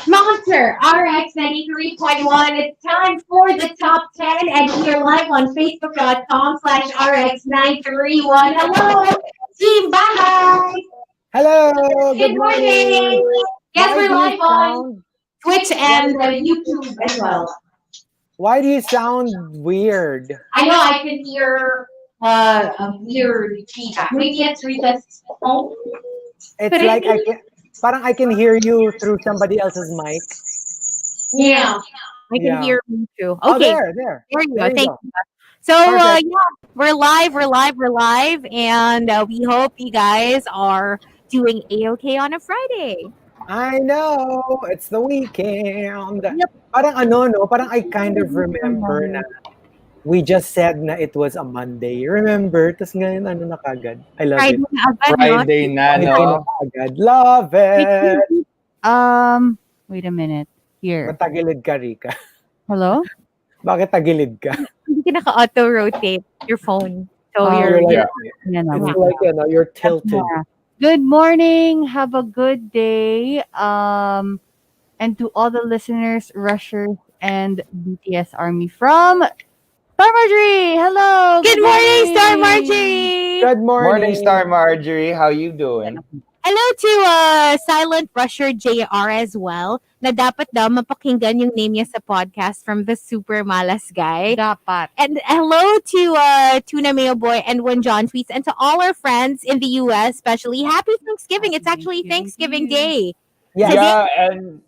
Monster RX93.1. It's time for the top 10, and we're live on Facebook.com/RX931. Hello, Team Bahay. Hello, good Good morning. morning. Yes, Why we're do you live on sound Twitch why and YouTube as well. why do you sound weird? I know I can hear a weird feedback. Maybe it's Rica's phone. Could It's it like be? I can hear you through somebody else's mic. Yeah. I can Yeah. hear me too. Oh, Okay, there. there you go. There you Thank go. you. So, Perfect. yeah, we're live, and we hope you guys are doing a-okay on a Friday. I know it's the weekend. Yep. Parang I kind of remember na we just said na it was a Monday. Remember? Tapos ngayon na kagad. I love Friday it. na agad, no? Friday na, Friday na no? kagad. Love it. Wait a minute. Here. Ba't tagilid ka, Rica? Hello? Bakit tagilid ka? Hindi ka naka-auto-rotate your phone. So, You're like, Yeah. Yan na, it's wait like, lang. you're tilted. Yeah. Good morning. Have a good day. And to all the listeners, rushers, and BTS Army from Star Marjorie. Hello. good morning, Star Marjorie! Good morning. Morning, Star Marjorie. How you doing? Hello to Silent Rusher JR as well, na dapat daw mapakinggan yung name niya sa podcast from the super malas guy. Dapat. And hello to Tuna Mayo Boy and When John Tweets, and to all our friends in the US, especially Happy Thanksgiving. It's actually Thanksgiving Day. Yes.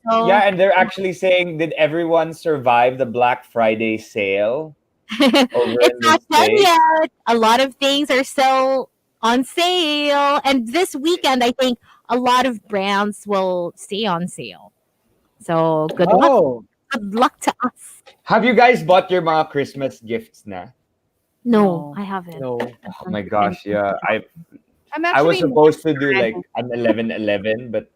Yeah, and they're actually saying, did everyone survive the Black Friday sale over It's in not the done States? yet. A lot of things are still on sale. And this weekend, I think a lot of brands will stay on sale. So good luck. Oh, Good luck to us. Have you guys bought your mga Christmas gifts na? No, No. I haven't. no. Oh my gosh, yeah. I'm I was actually supposed to do like an 11-11, but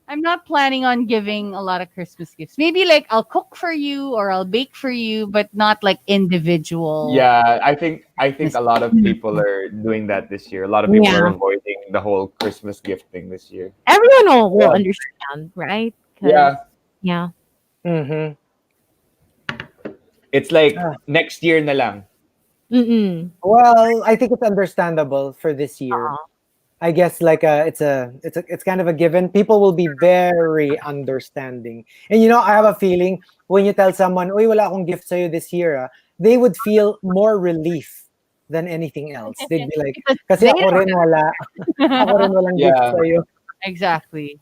I'm not planning on giving a lot of Christmas gifts. Maybe like I'll cook for you or I'll bake for you, but not like individual. yeah, I think a lot of people are doing that this year. A lot of people are Yeah. avoiding the whole Christmas gift thing this year. Everyone will Yeah. understand, right? 'Cause- Yeah, Yeah. Mm-hmm. it's like Ah. next year na lang. Mm-mm. Well, I think it's understandable for this year. Uh-huh. I guess like it's kind of a given. People will be very understanding, and I have a feeling when you tell someone, "Uy, wala akong gift sa'yo this year," they would feel more relief than anything else. They'd be like, "Kasi ako rin wala, ako rin walang gift Yeah. sa'yo." Exactly.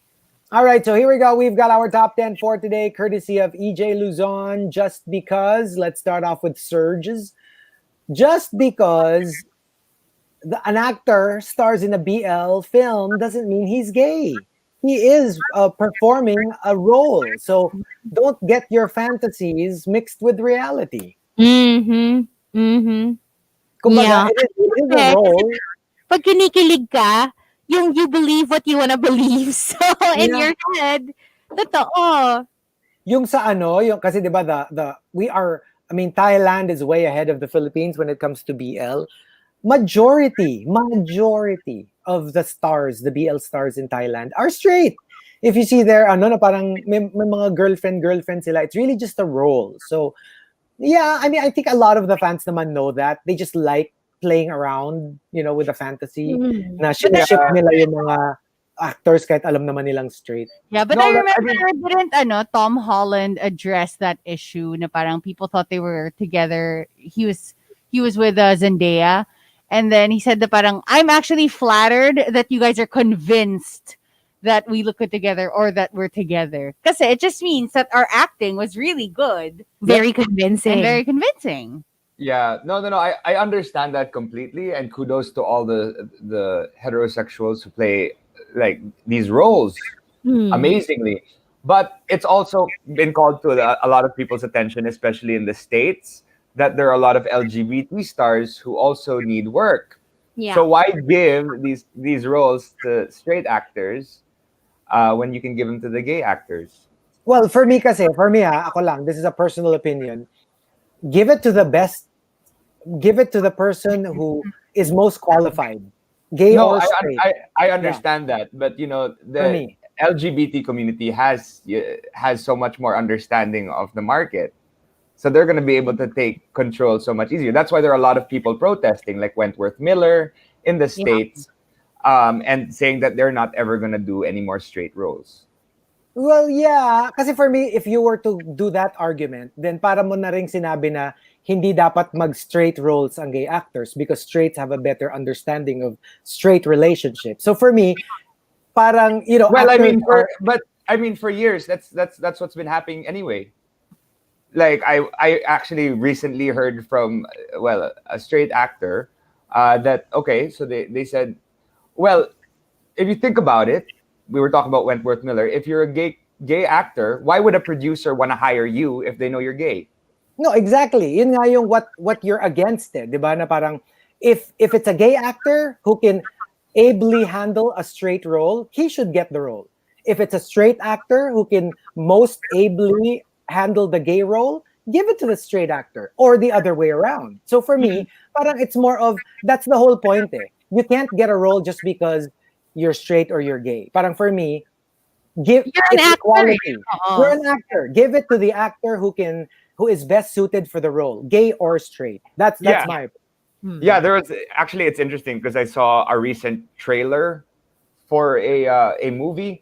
All right, so here we go. We've got our top 10 for today, courtesy of EJ Luzon. Just because, let's start off with surges. Just because an actor stars in a BL film doesn't mean he's gay. He is performing a role. So don't get your fantasies mixed with reality. Mm-hmm. Mm-hmm. Kumbaga, Yeah. it is a Correct. role. Pag kinikilig ka, you believe what you wanna believe. So, in Yeah. your head, totoo. Yung sa kasi 'di ba Thailand is way ahead of the Philippines when it comes to BL. Majority of the stars, the BL stars in Thailand are straight. If you see there, na parang may mga girlfriend sila, it's really just a role. So, yeah, I think a lot of the fans naman know that. They just like playing around, with the fantasy. Mm. Na ship nila yung mga actors kahit alam naman nilang straight. Yeah, but No, I but I remember didn't Tom Holland address that issue na parang people thought they were together. He was with Zendaya, and then he said that parang I'm actually flattered that you guys are convinced that we look good together or that we're together. Kasi it just means that our acting was really good Very convincing. and very convincing. Yeah, no. I understand that completely, and kudos to all the heterosexuals who play like these roles Hmm. amazingly. But it's also been called to a lot of people's attention, especially in the States, that there are a lot of LGBT stars who also need work. Yeah. So why give these roles to straight actors when you can give them to the gay actors? Well, for me, ako lang, this is a personal opinion. Give it to the best. Give it to the person who is most qualified. gay No, or straight. I understand that, but For the me. LGBT community has so much more understanding of the market. So they're going to be able to take control so much easier. That's why there are a lot of people protesting, like Wentworth Miller in the Yeah. States, and saying that they're not ever going to do any more straight roles. Well, yeah. Kasi for me, if you were to do that argument, then para mo na ring sinabi na hindi dapat mag-straight roles ang gay actors because straights have a better understanding of straight relationships. So for me, parang, Well, actors are... I mean, for years, that's what's been happening anyway. Like I actually recently heard from a straight actor that okay, so they said, well, if you think about it, we were talking about Wentworth Miller. If you're a gay actor, why would a producer want to hire you if they know you're gay? No, exactly. Yun nga yung what you're against it, 'di ba? Na parang if it's a gay actor who can ably handle a straight role, he should get the role. If it's a straight actor who can most ably handle the gay role, give it to the straight actor or the other way around. So for me, parang it's more of that's the whole point eh. You can't get a role just because you're straight or you're gay. Parang for me, give You're an it's actor. equality. Oo. You're an actor. Give it to the actor who is best suited for the role, gay or straight. That's Yeah. my Yeah, there was actually it's interesting because I saw a recent trailer for a movie,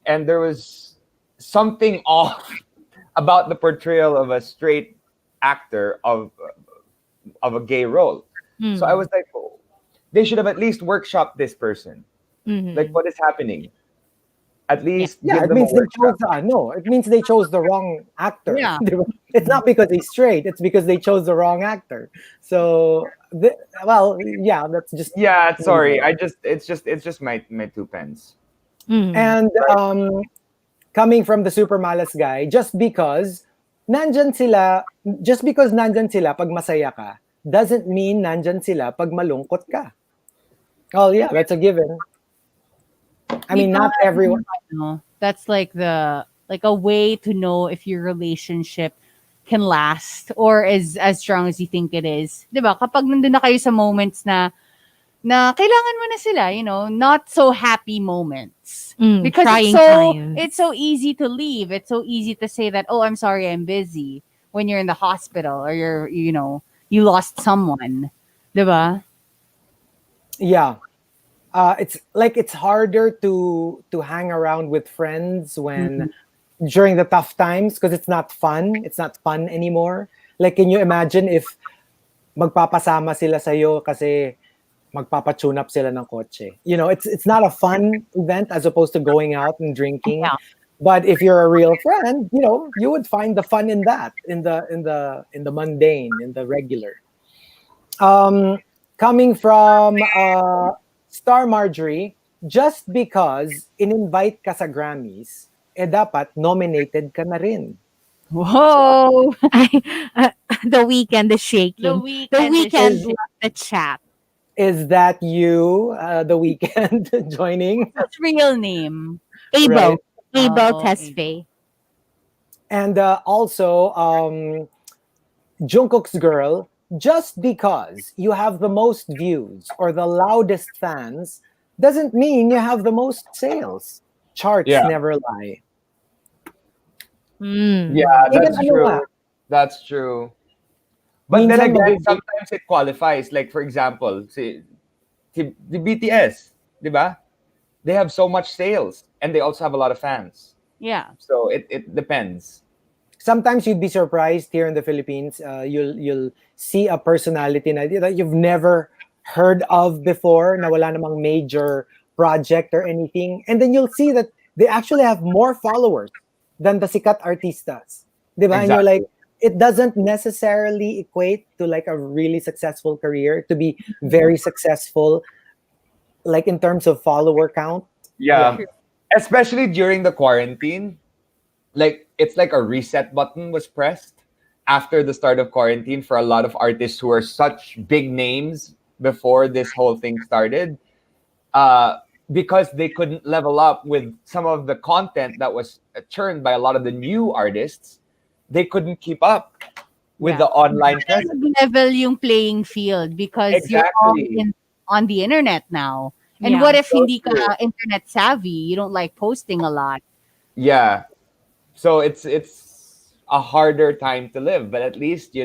and there was something off about the portrayal of a straight actor of a gay role. Mm. So I was like, oh, they should have at least workshopped this person. Mhm. Like, what is happening? At least Yeah, give it them means a they workshop. chose it means they chose the wrong actor. Yeah. It's not because he's straight, it's because they chose the wrong actor. So yeah, that's just Yeah, sorry. It's just my 2 pence. Mhm. and coming from the super malas guy, just because nandyan sila pag masaya ka, doesn't mean nandyan sila pag malungkot ka. Oh yeah, that's a given. I mean, not everyone. That's like a way to know if your relationship can last or is as strong as you think it is. 'Di ba? Kapag nandun na kayo sa moments na kailangan mo na sila, not so happy moments. Because Trying times. it's so easy to leave. It's so easy to say that, "Oh, I'm sorry, I'm busy," when you're in the hospital or you lost someone. 'Di ba? Yeah. It's harder to hang around with friends when during the tough times because it's not fun. It's not fun anymore. Like, can you imagine if magpapasama sila sa'yo kasi magpapatune up sila ng kotse? It's not a fun event as opposed to going out and drinking. Yeah. But if you're a real friend, you would find the fun in that, in the mundane, in the regular. Coming from Star Marjorie, just because in-invite ka sa Grammys, dapat nominated ka na rin. Whoa. The weekend is shaking. The The Weeknd is weekend shaking. left the chat. Is that you, the weekend, joining? His real name. Abel. Right. Abel Oh, Tesfaye. And also, Jungkook's girl, just because you have the most views or the loudest fans doesn't mean you have the most sales. Charts Yeah. never lie. Mm. Yeah, Even that's ano true. nga, That's true. But then minsan again, magiging- sometimes it qualifies. Like for example, the BTS, di ba? They have so much sales and they also have a lot of fans. Yeah. So it depends. sometimes you'd be surprised here in the Philippines. You'll see a personality that you've never heard of before, na wala namang major project or anything, and then you'll see that they actually have more followers than the sikat artistas, diba? And you're like, it doesn't necessarily equate to like a really successful career to be very successful, like in terms of follower count. Yeah. Especially during the quarantine. Like it's like a reset button was pressed after the start of quarantine for a lot of artists who are such big names before this whole thing started. Because they couldn't level up with some of the content that was churned by a lot of the new artists, they couldn't keep up with the online presence. Level yung playing field because you're all Exactly. on the internet now. And Yeah. what if So hindi true. ka internet savvy? You don't like posting a lot. Yeah. So it's a harder time to live, but at least,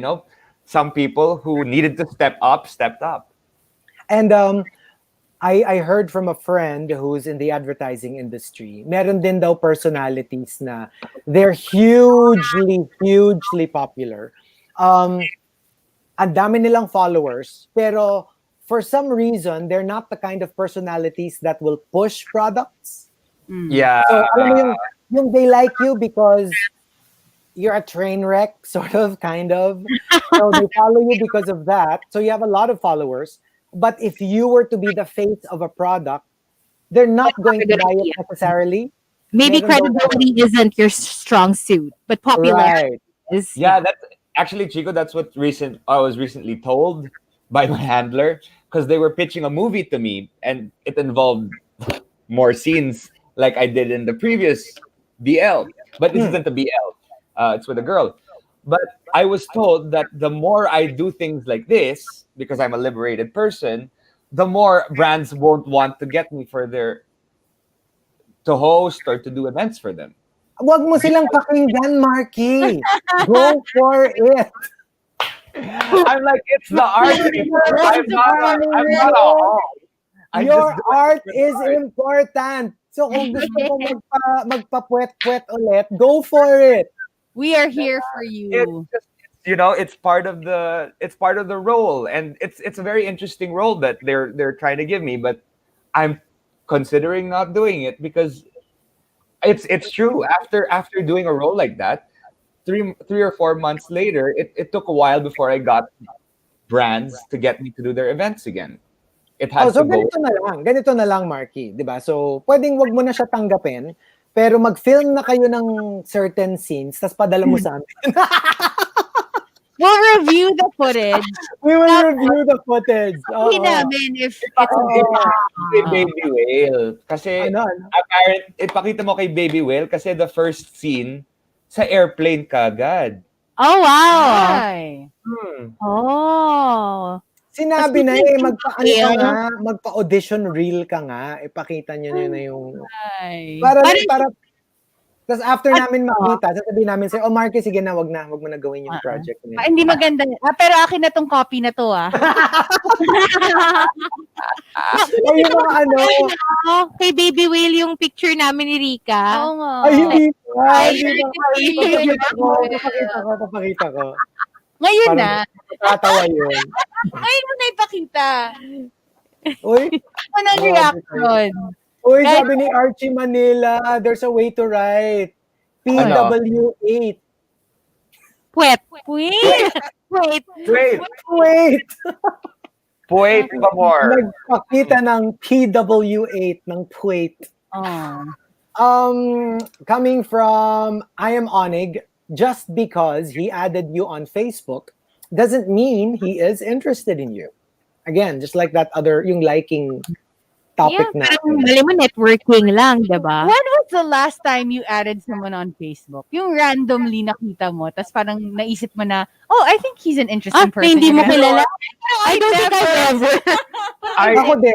some people who needed to step up stepped up. And I heard from a friend who's in the advertising industry. Meron din daw personalities na they're hugely popular. Ang dami nilang followers, pero for some reason, they're not the kind of personalities that will push products. Yeah. So, alam mo yung they like you because you're a train wreck, sort of, kind of. So they follow you because of that. So you have a lot of followers. But if you were to be the face of a product, they're not going to buy it necessarily. Maybe Meron daw credibility isn't your strong suit, but popularity Right. is. Yeah, that's actually, Chico, that's what I was recently told by my handler, because they were pitching a movie to me and it involved more scenes like I did in the previous BL. But this isn't a BL. It's with a girl. But I was told that the more I do things like this, because I'm a liberated person, the more brands won't want to get me to host or to do events for them. Wag mo silang pakinggan, Markki. Go for it. I'm like, it's the art. I'm not a hog. I Your just do it art for is art. important. So kung gusto mo magpa-puwet-puwet ulit, go for it. We are here for It's you. just, it's part of the role, and it's a very interesting role that they're trying to give me, but I'm considering not doing it because it's true. After doing a role like that, 3 or 4 months later, it took a while before I got brands to get me to do their events again. It had So to go. ganito na lang, Markki, 'di ba? So pwedeng wag mo na siya tanggapin, pero mag-film na kayo ng certain scenes, tas padala mo sa amin. We'll review the footage. We will review the footage. Hindi namin if it's Kay Baby Whale. Kasi, Ano? ipakita mo kay Baby Whale kasi the first scene, sa airplane kagad. Oh, wow. Ay. Oh. Sinabi na reel. magpa-audition reel ka nga, ipakita niyo na yung Ay. para tas after namin makita, sasabihin namin sa'yo, Markki, sige na, wag mo na gawin yung project na yun. Hindi maganda. Pero akin na tong copy na to O yung mga ano, Kay Baby Whale yung picture namin ni Rica. Oo nga. ay hindi pa. Ay, Papakita ko. Ngayon Parang na. Tatawa yun. Ngayon mo na ipakita. Uy, Ano ang reaction? sabi ni Archie Manila, there's a way to write. PW8. Puwet. Wait. Wait, wait pa more. Nagpakita ng PW8, ng puwet. Coming from I am Onig, just because he added you on Facebook doesn't mean he is interested in you. Again, just like that other, yung liking topic na. Parang mali mo, networking lang, diba? When was the last time you added someone on Facebook? Yung randomly nakita mo, tapos parang naisip mo na, oh, I think he's an interesting person. Hindi mo Ganun. kilala? I don't think I've ever. Ako din.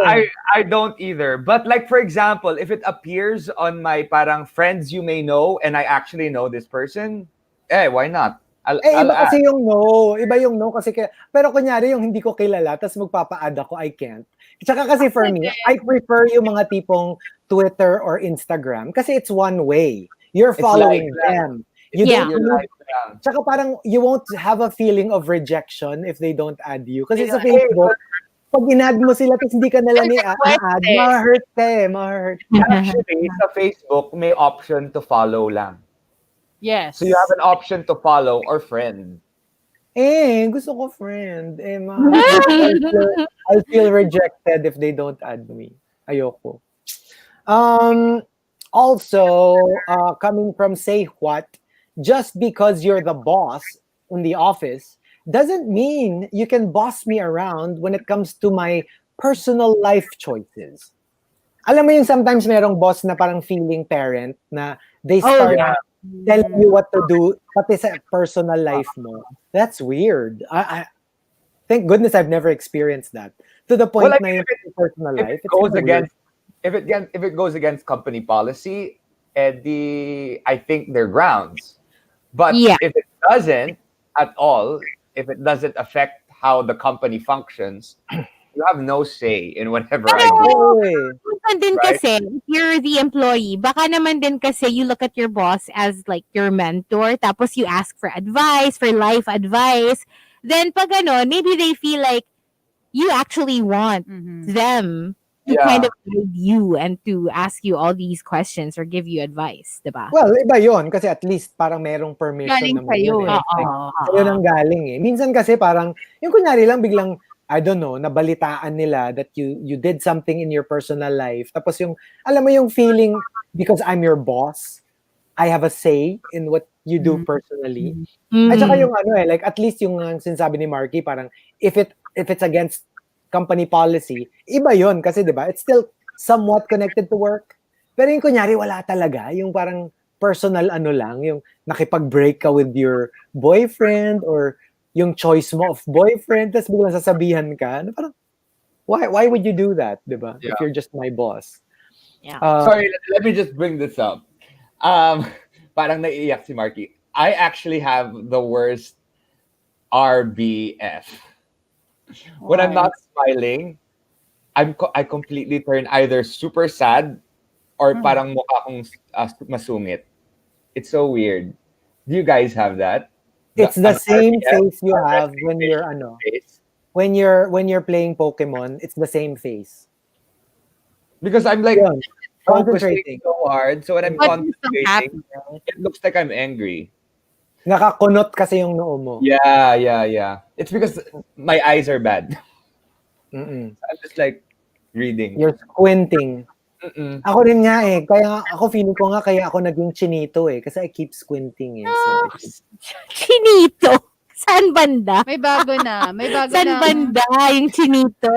I don't either. But like, for example, if it appears on my parang friends you may know and I actually know this person, why not? I'll Iba add. kasi yung no. Iba yung no kasi pero kunyari yung hindi ko kilala tapos magpapa-add ako, I can't. Tsaka kasi for me, I prefer yung mga tipong Twitter or Instagram kasi it's one way. You're following like them. You Yeah. don't need, tsaka parang you won't have a feeling of rejection if they don't add you. Kasi sa Facebook, pag in-add mo sila tapos hindi ka nila ni-add, ma-hurt ka eh, ma-hurt. Actually, sa Facebook, may option to follow lang. Yes. So you have an option to follow or friend. Gusto ko friend. I'll feel rejected if they don't add me. Ayoko. Also, coming from Say What, just because you're the boss in the office doesn't mean you can boss me around when it comes to my personal life choices. Alam mo yung sometimes merong boss na parang feeling parent na they start telling you what to do pati sa personal life mo. That's weird. I thank goodness I've never experienced that. to the point Well, I na mean, yung personal if life. it It's goes kinda weird. against if it goes against company policy, I think they're grounds. But Yeah. if it doesn't at all, if it doesn't affect how the company functions, you have no say in whatever I do, Oo eh. Minsan din right? kasi, if you're the employee, baka naman din kasi you look at your boss as like your mentor, tapos you ask for advice, for life advice. Then pag ano, maybe they feel like you actually want Mhm. them to kind Yeah. of guide you and to ask you all these questions or give you advice, diba? Well, iba yon kasi at least parang merong permission Galing naman sa'yo yun eh. eh. Like, Oo, sa'yo oo. nang galing eh. Minsan kasi parang, yung kunyari lang biglang, I don't know, nabalitaan nila that you did something in your personal life. Tapos yung, alam mo yung feeling, because I'm your boss, I have a say in what you do Mhm. personally. Mhm. At saka Mm. yung ano eh, like at least yung sinasabi ni Markki, parang if it's against company policy, iba yon kasi 'di ba? It's still somewhat connected to work. Pero yung kunyari wala talaga, yung parang personal ano lang, yung nakipag-break ka with your boyfriend or yung choice mo of boyfriend, tapos biglang sasabihan ka, na parang, why would you do that, 'di ba? If Yeah. you're just my boss. Yeah. Sorry, let me just bring this up. Parang naiiyak si Marky. I actually have the worst RBF. When I'm Why? not smiling, I completely turn either super sad or parang mukha akong masungit. It's so weird. Do you guys have that? It's the An same RBF, face you or have when you're resignation ano, face? when you're playing Pokemon, it's the same face. Because I'm like Yun, focusing concentrating. so hard. So when I'm But you're so happy, concentrating, right? it looks like I'm angry. Nakakunot kasi yung noo mo. Yeah. It's because my eyes are bad. Mm-mm. I'm just like reading. You're squinting. Mm-mm. Ako rin nga eh. Kaya ako feeling ko nga kaya ako naging chinito eh. Kasi I keep squinting eh. So, Chinito. Saan banda? May bago na. May bago Saan na. banda yung chinito?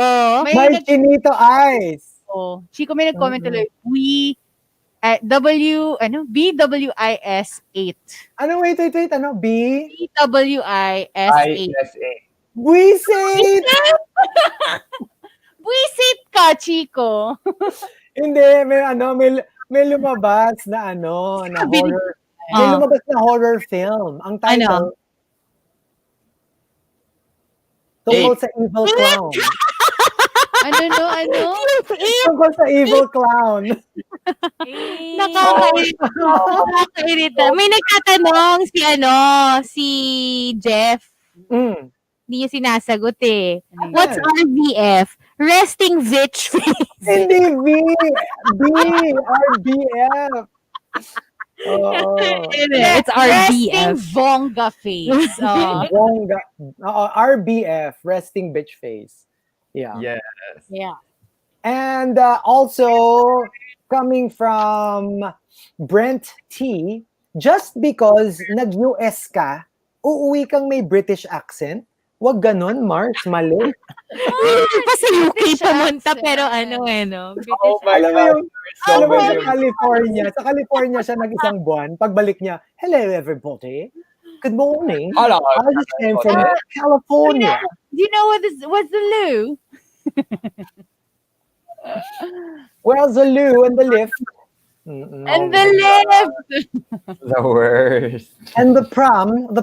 my chinito eyes! Oh, Chico, may nag-comment tuloy. BWIS 8. Ano, wait. Ano? BWIS 8. ISA. Buisit! Buisit ka, Chico. Hindi, may lumabas na na horror. May Ah. lumabas na horror film. Ang title, tungkol sa evil clown. Ano? Tungkol sa evil clown. Nakakairita. May nagtatanong si Jeff. Mm. Hindi niya sinasagot eh. Ano What's yan? RBF? Resting bitch face. Hindi RBF. Oo. It's Resting RBF. Vonga face. Bongga. RBF, resting bitch face. Yeah. Yes. Yeah. And also coming from Brent T, just because nag-US ka, uuwi kang may British accent? Wag ganon, Mars, mali. Pa sa UK British pumunta accent. pero no? Oh my Alam mo God. yung, So alam mo yung many sa California, siya nag-isang buwan, pagbalik niya, hello everybody, good morning, Hello, I just came from California. Do you know what's the loo? Where's the loo and the lift? Mm-mm. And the lift. the worst. And the pram of the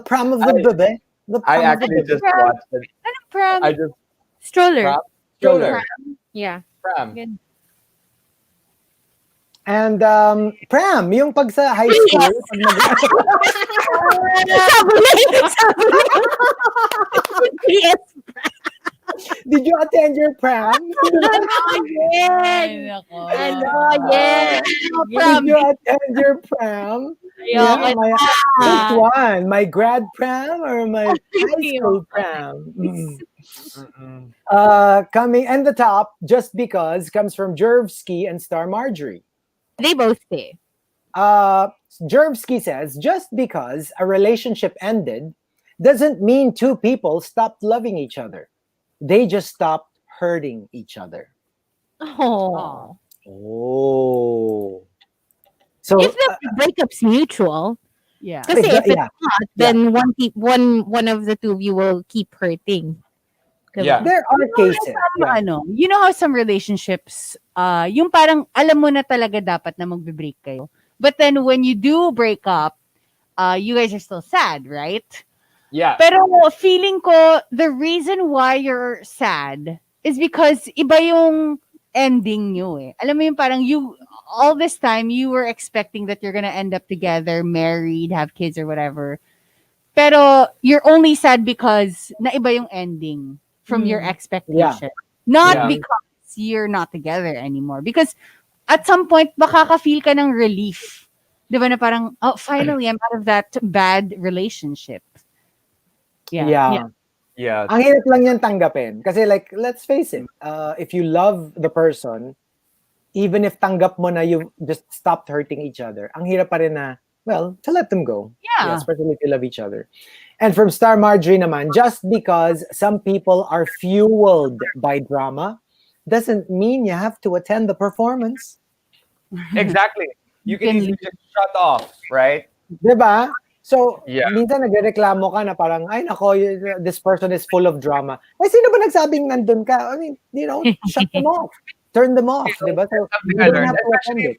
bebe. The I pram of the actually bebe. just watched it. Pram. I just Stroller. stroller. Yeah. Pram. And pram, yung pag sa high school, pag Yes. did you attend your pram? Ay, nako. Yes. Did you attend your pram? Which one? My grad pram or my high school pram? Coming and the top, just because, comes from Jervsky and Star Marjorie. They both say. Jervsky says, just because a relationship ended doesn't mean two people stopped loving each other. They just stopped hurting each other. Oh. Oh. So If the breakup's mutual, Yeah. kasi if it's yeah. not, then one of the two of you will keep hurting. Yeah. There are cases. Yeah. You know how some relationships, yung parang alam mo na talaga dapat na magbe-break kayo. But then when you do break up, you guys are still sad, right? Yeah. Pero feeling ko, the reason why you're sad is because iba yung ending nyo eh. Alam mo yung parang all this time, you were expecting that you're gonna end up together, married, have kids or whatever. Pero you're only sad because naiba yung ending from your expectation. Not Yeah. because you're not together anymore. Because at some point, makaka-feel ka ng relief. Di ba na parang, oh, finally, I'm out of that bad relationship. Yeah. Yeah. Ang hirap lang yan tanggapin. Kasi like, let's face it, if you love the person, even if tanggap mo na you just stopped hurting each other, ang hirap pa rin na, well, to let them go. Yeah. Especially if you love each other. And from Star Marjorie naman, just because some people are fueled by drama doesn't mean you have to attend the performance. Exactly. You can easily just shut off, right? Diba? So, Yeah. minsan nagreklamo ka na parang, ay nako, this person is full of drama. Ay, sino ba nagsabing nandun ka? I mean, shut them off. Turn them off, diba? So, you don't have to attend it.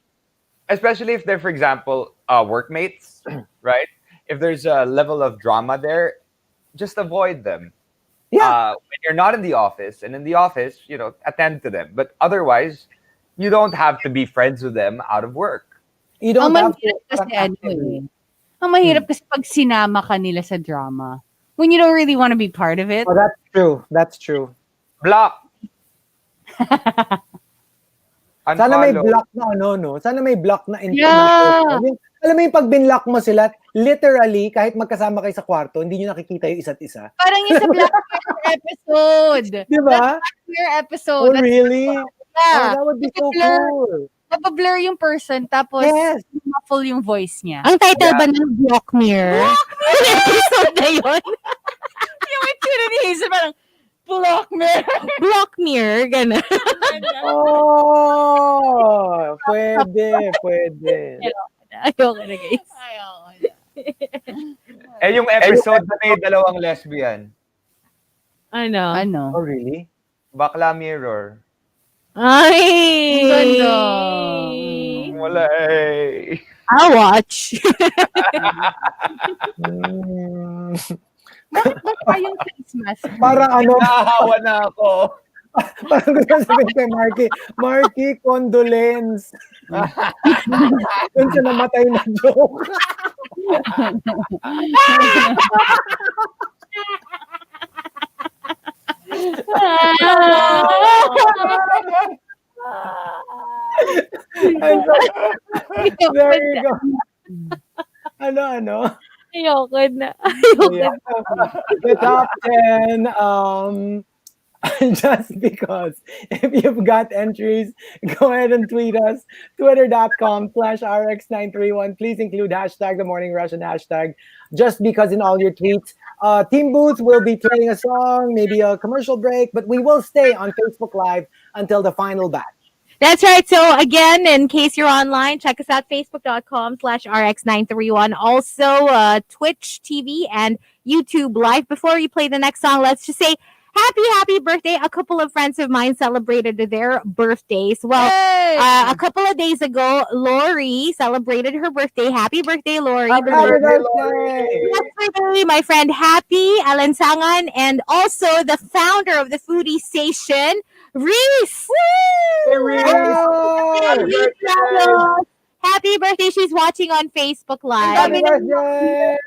Especially if they're, for example, workmates, right? If there's a level of drama there, just avoid them. Yeah. When you're not in the office, and in the office, attend to them. But otherwise, you don't have to be friends with them out of work. You don't Ang have to. mahirap kasi ang mahirap kasi pag sinama ka nila sa drama, when you don't really want to be part of it. Oh, that's true. That's true. Block. Sana may Unfollow. block na no? Sana may block na Yeah. Alam mo yung pag binlock mo sila, literally, kahit magkasama kayo sa kwarto, hindi nyo nakikita yung isa't isa. Parang yung sa Black Mirror episode. Di ba? Black Mirror episode. Oh, really? Yeah. Oh, that would be so Blur. cool. Napablur yung person, tapos Yes. muffle yung voice niya. Ang title ba ng Block Mirror? Episode na yun. Yung itsura ni Hazel, parang, Block Mirror. Block Mirror, gano'n. Oh, pwede. Ayoko na, guys. Yung episode na may dalawang lesbian. Ano? Oh, really? Bakla Mirror. Ay! Ganda. Wala eh. I'll watch. Bakit ba tayong face mask? Parang Nahahawa na ako. parang gusto sabihin kay Markki, condolence. Doon sa namatay na joke. There you go. Ano? Ayoko na. Yeah. The top 10, just because. If you've got entries, go ahead and tweet us. Twitter.com/RX931. Please include hashtag the morning rush and hashtag just because in all your tweets. Team Booth will be playing a song, maybe a commercial break, but we will stay on Facebook Live until the final batch. That's right. So again, in case you're online, check us out, facebook.com/RX931. Also, Twitch TV and YouTube Live. Before we play the next song, let's just say happy birthday. A couple of friends of mine celebrated their birthdays. Well, a couple of days ago, Lori celebrated her birthday. Happy birthday, Lori. Happy birthday! Birthday, my friend Happy Alansangan, and also the founder of the Foodie Station, Reese. Hey, Reese! Happy birthday. She's watching on Facebook Live. Happy birthday!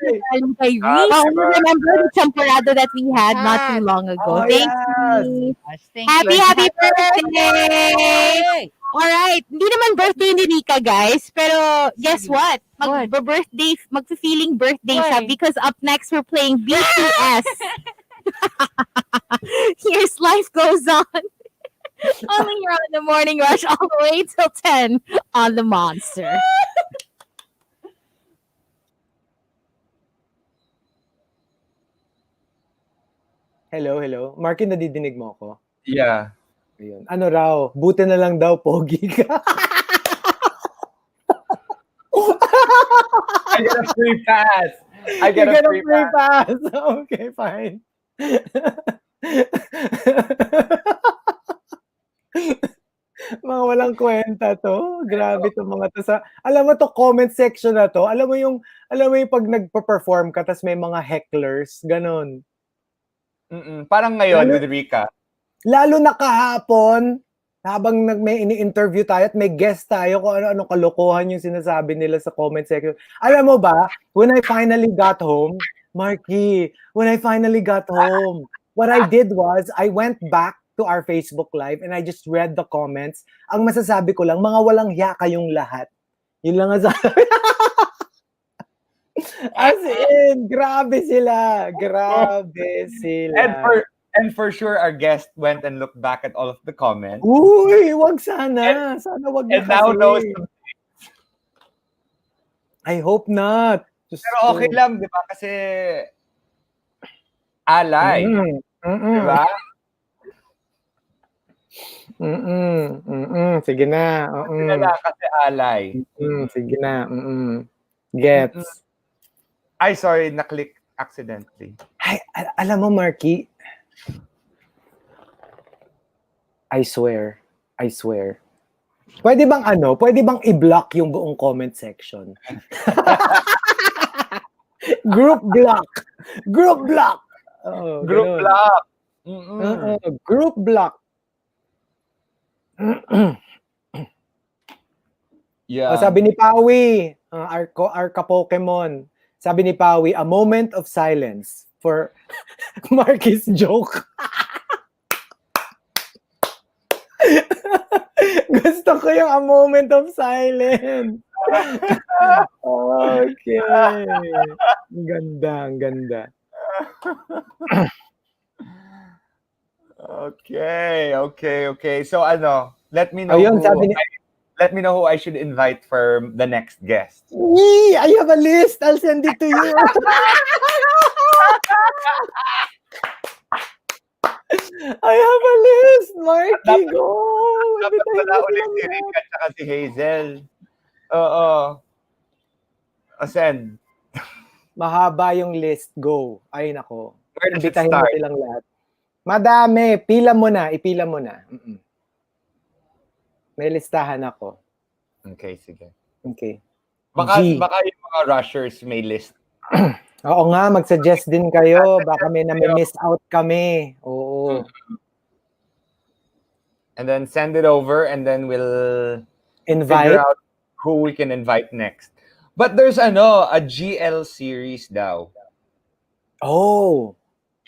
Kay Reese. Remember the champorado that we had not too long ago. Oh, Thank yes. you. Thank Happy you. birthday! Alright, hindi naman birthday ni Rica, guys. Pero guess what? Magfe-feeling birthday siya Why? because up next we're playing BTS. Here's Life Goes On. Only here on the Morning Rush all the way till 10 on the Monster. Hello. Markki, nadidinig mo ako? Yeah. Ayun. Ano raw? Buti na lang daw, pogi ka. I get a free pass. You get a free pass. Okay, fine. Mga walang kwenta 'to. Grabe 'tong mga 'to alam mo 'to comment section na 'to, alam mo yung 'pag nagpe-perform ka ta's may mga hecklers, gano'n. Parang ngayon Lalo with Rica. lalo na kahapon, habang may ini-interview tayo at may guest tayo kung ano-ano kalokohan yung sinasabi nila sa comment section. Alam mo ba, when I finally got home, Markki, when I finally got home, what I did was, I went back to our Facebook Live and I just read the comments. Ang masasabi ko lang, mga walang hiya kayong lahat. Yun lang ang sabi. As in, grabe sila. Grabe sila. And for sure, our guest went and looked back at all of the comments. Uy, wag sana. Sana wag na And now knows. kasi. I hope not. Just Pero okay lang, di ba? Kasi alay. Di ba? Sige na. Sige na kasi alay. Sige na. Gets. Ay, sorry, na-click accidentally. Ay, alam mo, Markki, I swear. Pwede bang i-block yung buong comment section? Group block. Group block. Group block. Yeah. Sabi ni Pawi, our ka-Pokemon, sabi ni Pawi, a moment of silence for Markki's joke. Gusto ko yung a moment of silence. Okay. Ang ganda. Okay. So let me know let me know who I should invite for the next guest. I have a list. I'll send it to you. I have a list, Markki. Go. Dapat pala ulit si Rica at si Hazel. Oo. Send. Mahaba yung list. Go. Ay, nako. Where does it Imbitahin mo start? silang lahat. Madami. Ipila mo na. May listahan ako. Okay, sige. Okay. Baka G. yung mga rushers may list. Oo nga, mag-suggest din kayo. Baka may miss out kami. Oo. And then send it over and then we'll Invite. figure out who we can invite next. But there's a GL series daw. Oh.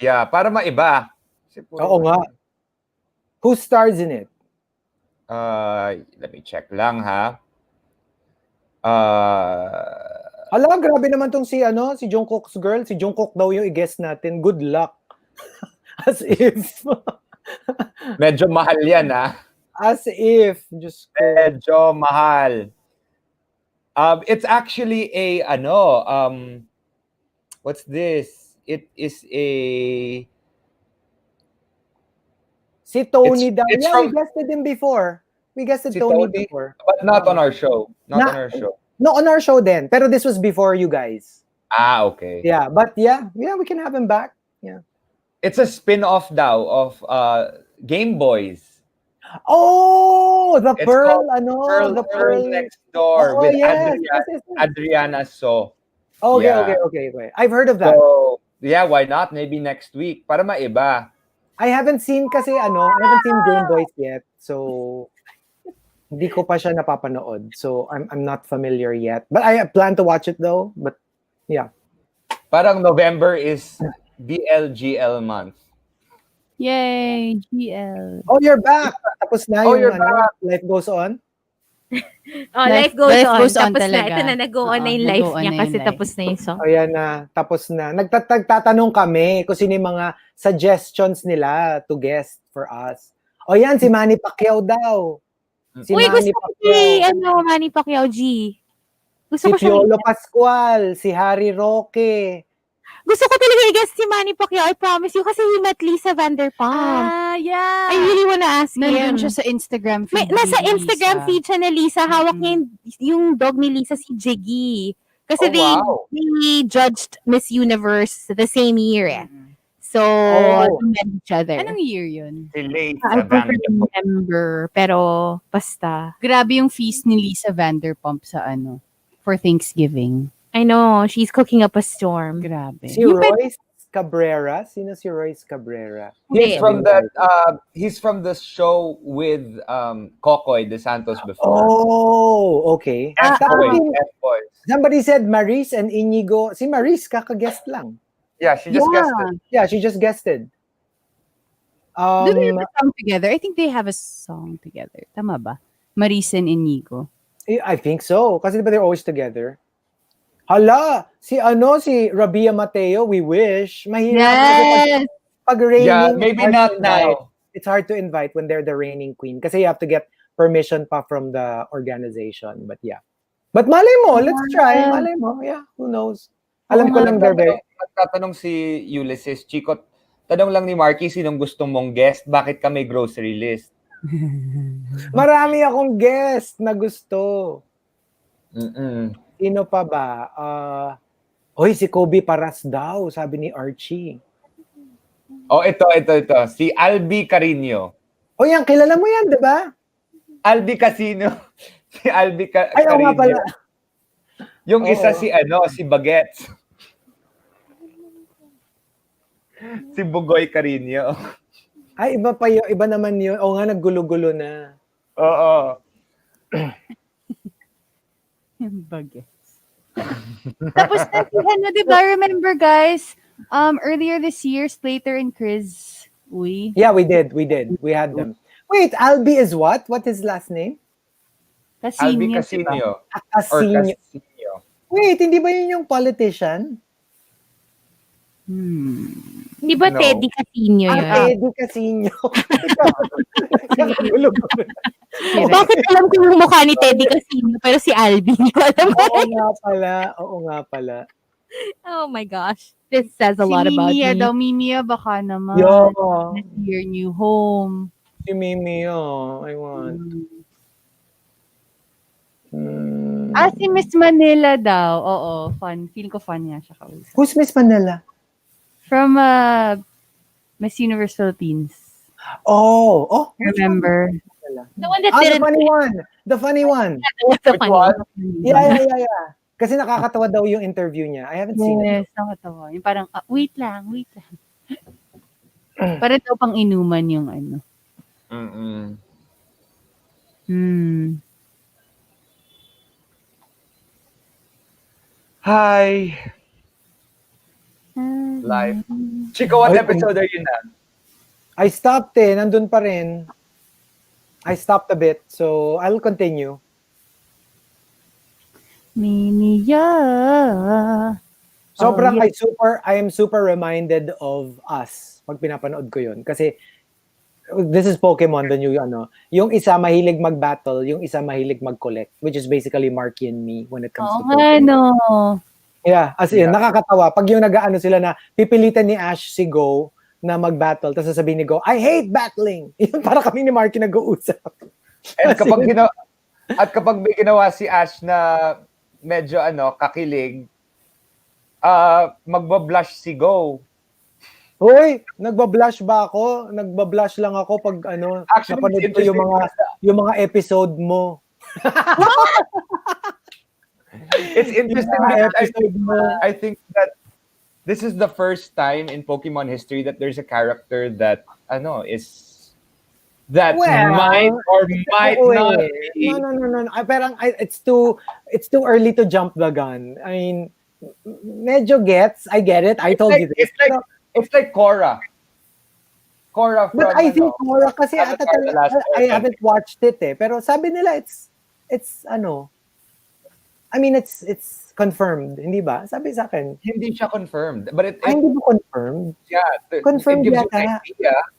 Yeah, para maiba. Oo nga. Who stars in it? Let me check lang ha. Hala, grabe naman tong si Jungkook's girl. Si Jungkook daw yung i-guess natin. Good luck. As if. Medyo mahal yan ha. As if. Diyos ko. Medyo mahal. It's actually a what's this? It is a Si Tony daw. it's Yeah, from- we guessed him before. We guessed Si Tony Tony? before. but not on our show. Not on our show. No, on our show then. Pero this was before you guys. Okay. Yeah, but yeah, we can have him back. Yeah. It's a spin-off daw of Game Boys. Oh, the It's Pearl, called the Pearl. Next Door Oh, with yes. Adriana So. Okay, Yeah. okay. I've heard of that. So, yeah, why not? Maybe next week. Para maiba. I haven't seen Game Boys yet. So, hindi ko pa siya napapanood. So, I'm not familiar yet. But I plan to watch it though. But, yeah. Parang November is BLGL month. Yay, GL. Oh, you're back. Tapos na Oh, yung you're back. Life Goes On. Oh, life goes Life on. goes on Tapos na. talaga. Ito na, nag-go on na yung Oo, life nag-go on niya na kasi yung life. tapos na yung song. O yan na, tapos na. Nagtatanong kami kung sino yung mga suggestions nila to guest for us. O yan, si Manny Pacquiao daw. Si Uy, Manny gusto ko si, Manny Pacquiao G. Si Gusto ko siya. Piolo Pascual, si Harry Roque. Gusto ko talaga i-guess si Manny Pacquiao. I promise you. Kasi he met Lisa Vanderpump. Yeah. I really wanna ask Nandun him. siya sa Instagram feed. Nasa ni Instagram Lisa. feed siya ni Lisa. Hawak niya yung dog ni Lisa, si Jiggy. Kasi Oh, wow. they judged Miss Universe the same year. Eh. So, Oh. they met each other. Anong year yun? Si Lace I don't Vanderpump. remember, pero basta. Grabe yung feast ni Lisa Vanderpump sa for Thanksgiving. I know, she's cooking up a storm. Grabe. Si Yung Royce Cabrera? Sino si Royce Cabrera? He's Hindi. from he's from the show with Kokoy De Santos before. Oh, okay. F-Boys, Tapos, F-Boys. somebody said Maris and Inigo. Si Maris, kaka-guest lang. Yeah, she just guessed it. Yeah, she just guested. Do they have a song together? I think they have a song together. Tama ba? Marisa and Inigo. I think so. Kasi diba they're always together. Hala, si Rabia Mateo, we wish. Mahirap kasi pag reigning. Yeah, maybe hard not to invite. now. It's hard to invite when they're the reigning queen kasi you have to get permission pa from the organization. But yeah. But malay mo, let's try. Malay mo, yeah, who knows? Alam ko lang they're very... Nagtatanong si Ulysses, Chico, tanong lang ni Markki, sinong gusto mong guest? Bakit ka may grocery list? Marami akong guest na gusto. Mm-mm. Sino pa ba? Hoy, si Kobe Paras daw, sabi ni Archie. Oh, ito. Si Albi Carino. O yan, kilala mo yan, di ba? Albi Casino. Si Albi Ay, oo nga pala. Yung isa Oo. si Bagets. Si Bugoy Carino. Ay, iba pa yun. Iba naman yun. O nga, naggulo-gulo na. Oo. Bagets. Tapos di ba? Remember guys, earlier this year, Slater and Chris, Yeah, we did. We had them. Wait, Albi is what? What is his last name? Albi Casino. Casino. Or Casino. Casino. Wait, hindi ba yun yung politician? Hindi ba No. Teddy Casino yun? Eddie Casino. Naggulo-gulo. Bakit alam ko yung mukha ni Teddy Casino pero si Albi hindi ko alam. Oo nga pala. Oh my gosh. This says a lot about Mimia me. daw, Mimia baka naman. Yo, Your new home. si Mimi, I want. Si Miss Manila daw. Oo, fun. Feel ko fun niya siya kausap. Who's Miss Manila? From Miss Universe Philippines. Oh. Remember? The one that The didn't funny one. The funny one. What's the Which funny one? Yeah. Kasi nakakatawa daw yung interview niya. I haven't seen it. Yes, nakatawa. Yung parang, wait lang. Para daw pang inuman yung Mm-mm. Hi. Live. Chico, what episode are you na? I stopped nandun pa rin. I stopped a bit, so I'll continue. Mimia. Sobrang yeah. I am super reminded of Us pag pinapanood ko yun. Kasi this is Pokemon, the new yung isa mahilig mag-battle, yung isa mahilig mag-collect, which is basically Markki and me when it comes to Pokemon. Yeah, as in, nakakatawa. Pag yung nag-ano sila na pipilitan ni Ash si Go na mag-battle, tapos sasabihin ni Go, I hate battling! Yun, para kami ni Markki nag-uusap. And kapag may ginawa si Ash na medyo kakilig, magbablush si Go. Hoy, nagbablush ba ako? Nagbablush lang ako pag Actually, napanood ko yung mga episode mo. It's interesting that I think that this is the first time in Pokemon history that there's a character that might or might not be. No. Parang it's too early to jump the gun. I mean, medyo I get it. I told you this. It's like Korra. Korra from But I think Korra kasi I haven't watched it pero sabi nila it's I mean it's confirmed, hindi ba? Sabi sa akin. Hindi siya confirmed. But hindi ba confirmed? Yeah. Confirmed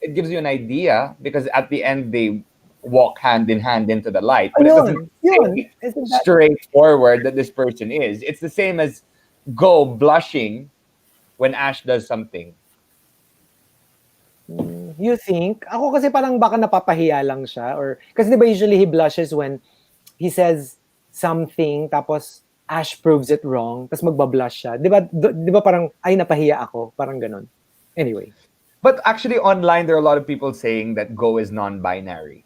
It gives you an idea because at the end they walk hand in hand into the light. But Isn't that straightforward that this person is. It's the same as Go blushing when Ash does something. You think? Ako kasi parang baka napapahiya lang siya or kasi 'di ba usually he blushes when he says something tapos Ash proves it wrong tapos magbablush siya. 'Di ba parang ay napahiya ako, parang ganun. Anyway. But actually, online there are a lot of people saying that Go is non-binary.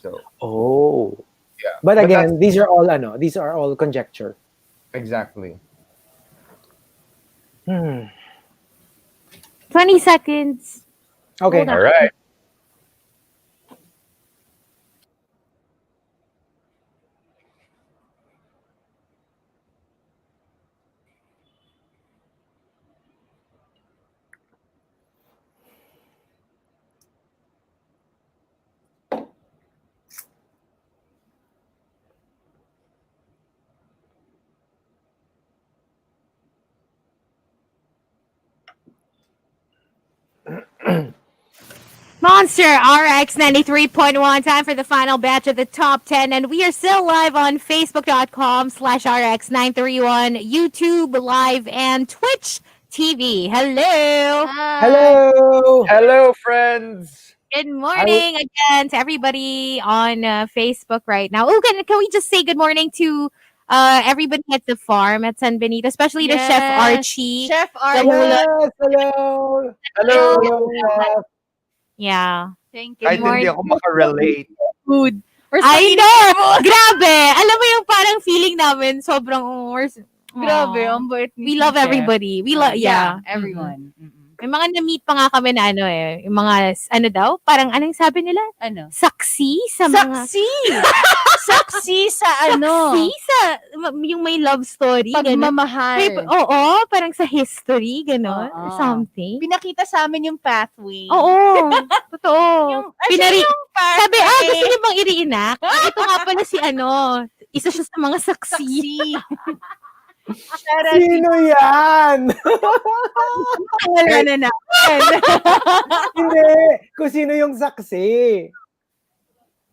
So Oh. yeah, But that's again, these are all conjecture. exactly. Hmm. 20 seconds. Okay. Hold on. All right. Monster RX 93.1. Time for the final batch of the top 10. And we are still live on Facebook.com/RX931, YouTube Live, and Twitch TV. Hello. Hello. Hello, friends. Good morning again to everybody on Facebook right now. Oh, can we just say good morning to everybody at the farm at San Benito, especially to Chef Archie. Chef The Archie. whole- Yes, hello. Hello. Hello, Chef. Yeah. Thank Kahit you. hindi ako makarelate. Food. We're I spaghetti know! food. Grabe! Alam mo yung parang feeling namin, sobrang, Grabe, Aw. ang bait ni We love Chef. everybody. We love, yeah. everyone. May mga na-meet pa nga kami na yung mga, ano daw, parang anong sabi nila? Ano? Saksi sa mga... Saksi! Saksi sa ano? Saksi sa, yung may love story. Ganun. Pagmamahal. Oo, parang sa history, gano'n. Or Oo. something. Pinakita sa amin yung pathway. Oo, totoo. Yung, Pinari- yung pathway. Sabi, gusto niyo bang i-reenact? Ito nga pala si isa siya sa mga saksi. Sino yan? Wala na natin. Hindi. Kung sino yung saksi.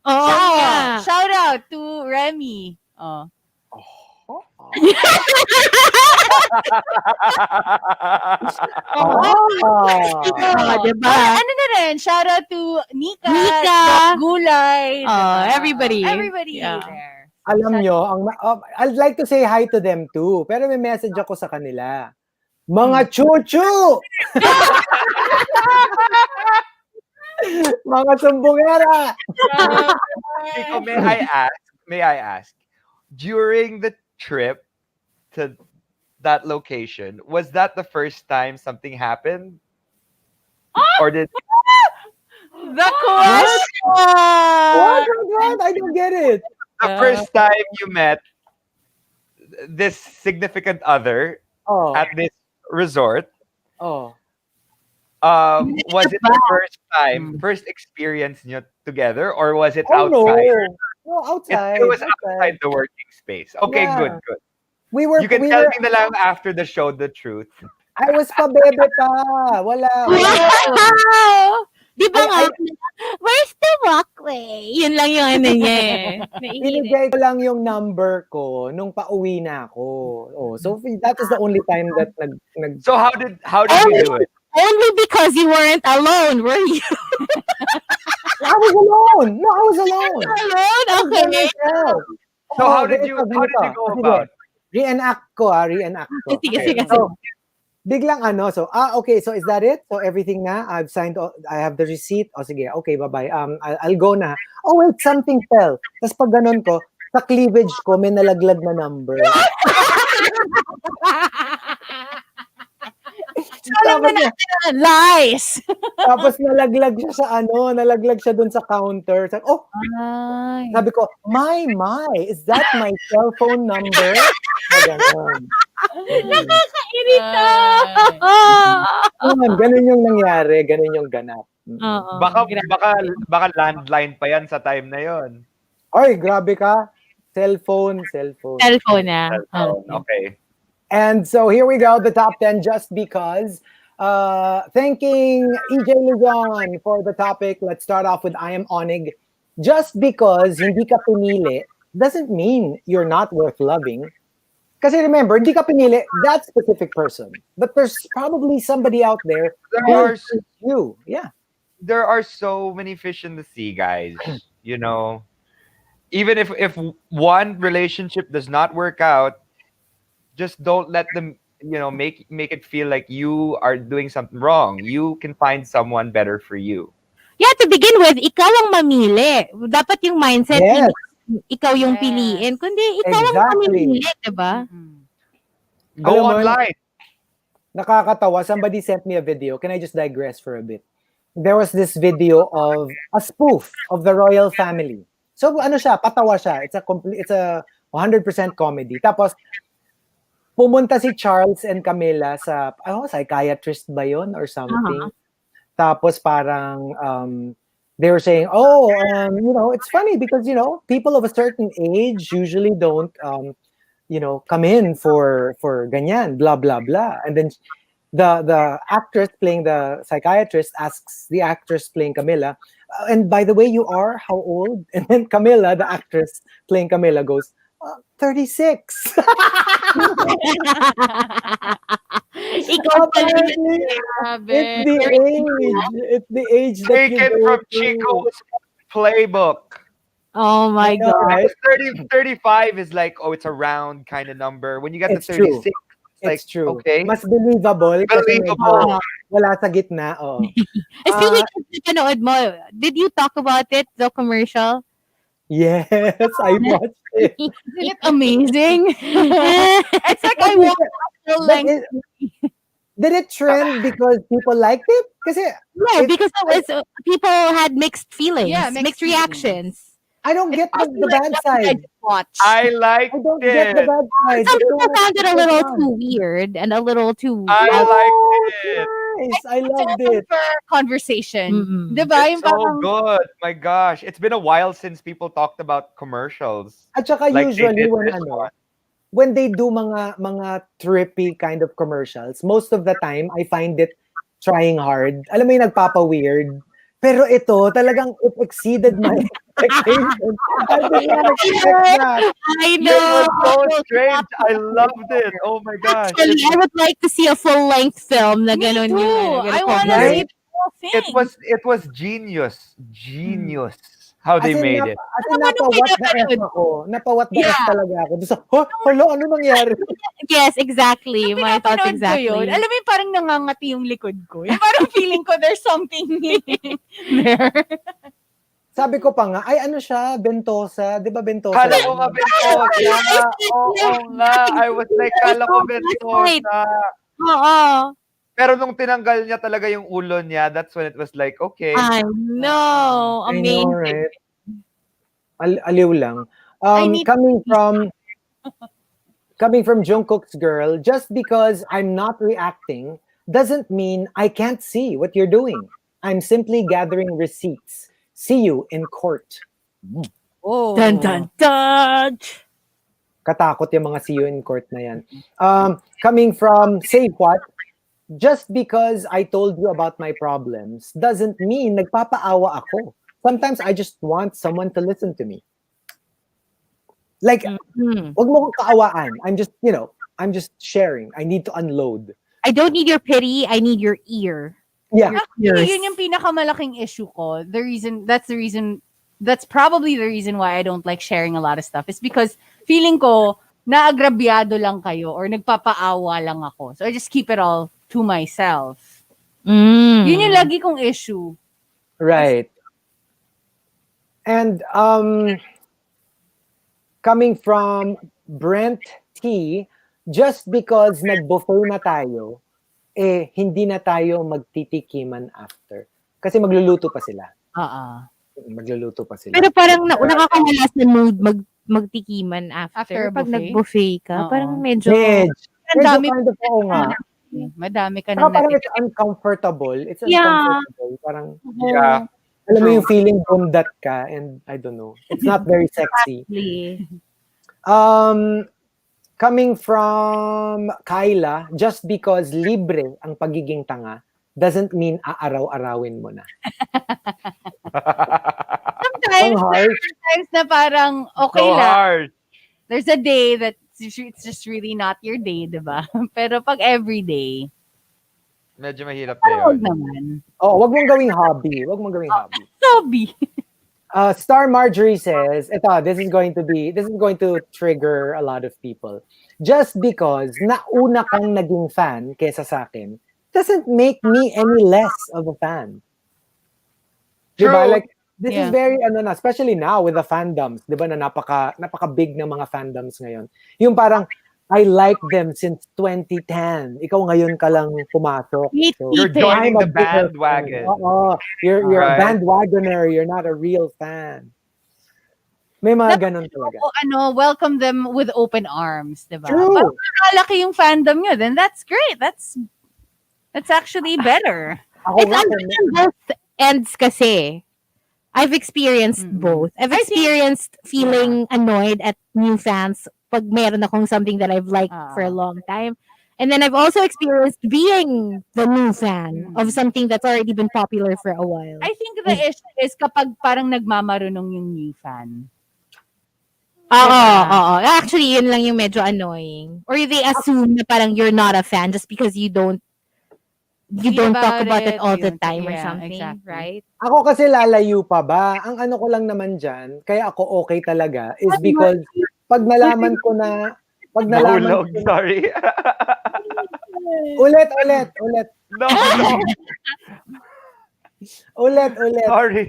Oo nga. Shout out to Remy. Oh. Diba? Ano na rin, shout out to Nika. Nika. Doc Gulay. Everybody. Everybody Yeah. there. Alam nyo, I'd like to say hi to them too. Pero may message ako sa kanila. Mga chuchu! Mga sumbongera! Chico, may I ask, during the trip to that location, was that the first time something happened? Or did The question! What? I don't get it. the first time you met this significant other Oh, at this resort, oh. was it the first experience nyo together, or was it Oh no. outside? No, outside. It was outside the working space. Okay, Yeah. good. We were, You can we tell were, me na lang after the show the truth. I was pa bebe pa. Wala. Wow! Di ba nga? Ay, Where's the walkway? Yun lang yung ano niya eh. Naiinit. Binigay ko lang yung number ko nung pauwi na ako. Oh, so that was the only time that nag So how did you do it? Only because you weren't alone, were you? I was alone. No, I was alone. Alone? I was by Okay. myself. So Oh, how did you ganito. go Sige. about? Reenact ko. Sige, sige. So, biglang okay, so is that it? So everything na, I've signed, I have the receipt. O sige, okay, bye-bye. I'll go na. Oh wait, something fell. Tapos pag ganun ko, sa cleavage ko, may nalaglag na number. tapos, Lies! tapos nalaglag siya sa nalaglag siya dun sa counter. Sabi, sabi ko, my, is that my cell phone number? Ganun. Nakakairita! Ganun yung nangyari, ganun yung ganap. Oo. Baka landline pa yan sa time na yon. Ay, grabe ka. Cellphone. Cellphone na. Okay. And so here we go, the top 10 just because. Thanking EJ Luzon for the topic. Let's start off with I am Onig. Just because hindi ka pinili doesn't mean you're not worth loving. Kasi remember, hindi ka pinili that specific person. But there's probably somebody out there who is you. Yeah. There are so many fish in the sea, guys. You know, even if one relationship does not work out, just don't let them make it feel like you are doing something wrong. You can find someone better for you. Yeah, to begin with, ikaw ang mamili. Dapat yung mindset, Yes, hindi ikaw yung Yes. piliin, kundi ikaw ang exactly. mamili, diba? Mm. Go Alam mo, online. nakakatawa. Somebody sent me a video. Can I just digress for a bit? There was this video of a spoof of the royal family. So ano siya, patawa siya. It's a 100% comedy. Tapos pumunta si Charles and Camilla sa psychiatrist ba yun or something. Tapos parang they were saying, it's funny because people of a certain age usually don't come in for ganyan, blah blah blah. And then the actress playing the psychiatrist asks the actress playing Camilla, and by the way, you are how old? And then Camilla, the actress playing Camilla, goes, 36. Ikaw pala Apparently, Grabe. it's the age that you Taken go from through. Chico's playbook. Oh my I know, God. right? 35 is like, it's a round kind of number. When you get It's to true. 36, It's true. okay. Mas believable kasi Believable. medyo wala sa gitna. Oo. Speaking of napanood mo, did you talk about it, the commercial? Yes, I watched it. Isn't it amazing? It's like I want full But length. did it trend because people liked it? Kasi No, because it was people had mixed feelings, Yeah, mixed mixed feelings. reactions. I don't get the bad I side. just watch. I liked I don't get the it. bad side. Some It's people so- found it a so little fun. too weird and a little too. I liked it. Nice. I It's loved open it. for conversation. Mm-mm. Diba? It's so good. My gosh, it's been a while since people talked about commercials. At saka Like they usually did when this one. when they do mga trippy kind of commercials, most of the time I find it trying hard. Alam mo yung nagpapa-weird. Pero ito, talagang it exceeded my expectations. I did not expect that. I It know. was so strange. I loved it. Oh my gosh. Actually, I would like to see a full-length film na Me ganun too. yung I want to Right? see the whole thing. It was genius. Genius how they made it. As in, napawat the F ako. Napawat the F Yeah. talaga ako. Doon sa, hala, ano nangyari? Yes, exactly. My thoughts Pinapanood ko exactly. yun. Alam mo yung parang nangangati yung likod ko. Yung parang feeling ko there's something there. Sabi ko pa nga, ay ano siya, Bentosa. Di ba Bentosa? Kala yun? ko nga Bentosa. Oo nga. I was like, kala ko Bentosa. Oo. Pero nung tinanggal niya talaga yung ulo niya, that's when it was like, okay. I know. I know, Amazing. right? Aliw lang. I need- Coming from Jungkook's girl, just because I'm not reacting doesn't mean I can't see what you're doing. I'm simply gathering receipts. See you in court. Oh. Dun, dun, dun. Katakot yung mga see you in court na yan. Coming from Say What, just because I told you about my problems doesn't mean nagpapaawa ako. Sometimes I just want someone to listen to me. Like, Hmm. wag mo kong kaawaan. I'm just sharing. I need to unload. I don't need your pity. I need your ear. Yeah. Actually, yun yung pinakamalaking issue ko. That's probably the reason why I don't like sharing a lot of stuff. Is because feeling ko, naagrabyado lang kayo or nagpapaawa lang ako. So I just keep it all to myself. Mm. Yun yung lagi kong issue. Right. And coming from Brent T, just because nag-buffet na tayo, hindi na tayo magtitikiman after. Kasi magluluto pa sila. Magluluto pa sila. Pero parang nakakawala sa mood magtikiman after. After a Pag buffet? nag-buffet ka, Oo. parang medyo... Ang dami kind of, oo nga. Madami ka Saka nang parang natin. it's uncomfortable. It's Yeah. uncomfortable. Parang, Yeah. alam mo yung feeling bundat ka and I don't know. It's not very sexy. Coming from Kyla, just because libre ang pagiging tanga doesn't mean aaraw-arawin mo na. Ang harsh. Sometimes na parang okay So lang. hard. There's a day that it's just really not your day, diba? Pero pag everyday, Medyo mahirap na huwag yun. naman. Oh, wag mong gawing hobby. Wag mong gawing hobby. Hobby. Star Marjorie says, this is going to trigger a lot of people. just because nauna kang naging fan kesa sa akin, doesn't make me any less of a fan. Diba? True. Like, this is Yeah. very, especially now with the fandoms, diba, na napaka-big ng mga fandoms ngayon. Yung parang, I like them since 2010. Ikaw ngayon ka lang pumasok. So, You're Tite. joining I'm a the bigger bandwagon. fan. Oo. You're a Right. bandwagoner. You're not a real fan. May mga ganun talaga. O, welcome them with open arms, diba? True. Parang nakalaki yung fandom nyo, then that's great. That's actually better. Ako It's nga, on both ends kasi. I've experienced both. I've experienced feeling annoyed at new fans pag meron akong something that I've liked for a long time. And then I've also experienced being the new fan of something that's already been popular for a while. I think the issue is kapag parang nagmamarunong yung new fan. Oo. Actually, yun lang yung medyo annoying. Or they assume na parang you're not a fan just because you don't talk about it all the time or something, exactly. right? Ako kasi lalayo pa ba? Ang ano ko lang naman dyan, kaya ako okay talaga, is because pag nalaman ko na, Nahulog, sorry. ulit. No. Ulit. Sorry.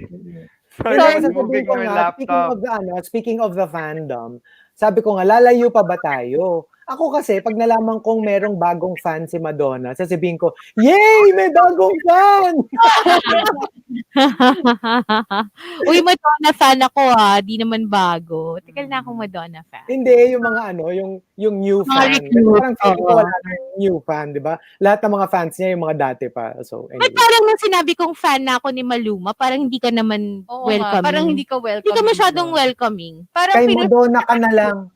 Sorry, Hindi, I was sasabihin moving ko my nga, laptop. speaking of the fandom, sabi ko nga, lalayo pa ba tayo? Ako kasi, pag nalaman kong merong bagong fan si Madonna, sasabihin ko, yay! May bagong fan! Uy, Madonna fan ako Di naman bago. Tagal na akong Madonna fan. Hindi, yung mga yung new Mga fan. Kasi recruit, parang feeling ko oo. wala nang new fan, di ba? Lahat ng mga fans niya, yung mga dati pa. So, But anyway. parang nung sinabi kong fan na ako ni Maluma, parang hindi ka naman Oo nga, welcoming. parang hindi ka welcome. Hindi ka masyadong welcoming. Parang Kay Madonna ka na lang.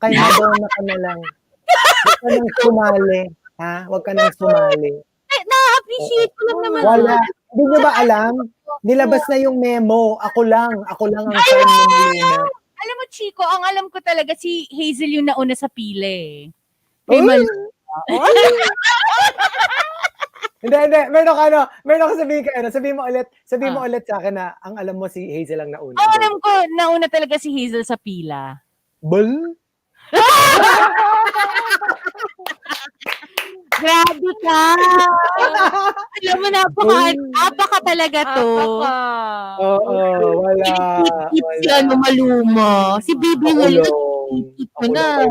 Huwag ka nang sumali. Ha? Huwag ka nang sumali. Na-appreciate ko lang naman. Wala. Hindi nyo ba alam? Nilabas na yung memo. Ako lang ang fan ni Maluma. Alam mo, Chico, ang alam ko talaga si Hazel yung nauna sa pila eh. Uy! Kay Maluma. Hindi. Meron ka sabihin mo ulit sa akin na ang alam mo si Hazel ang nauna. Ang alam ko, nauna talaga si Hazel sa pila. Bul? Grabe ka! Alam mo, napaka talaga to. Oo, wala. Si Maluma. Si Baby Will. Ako na.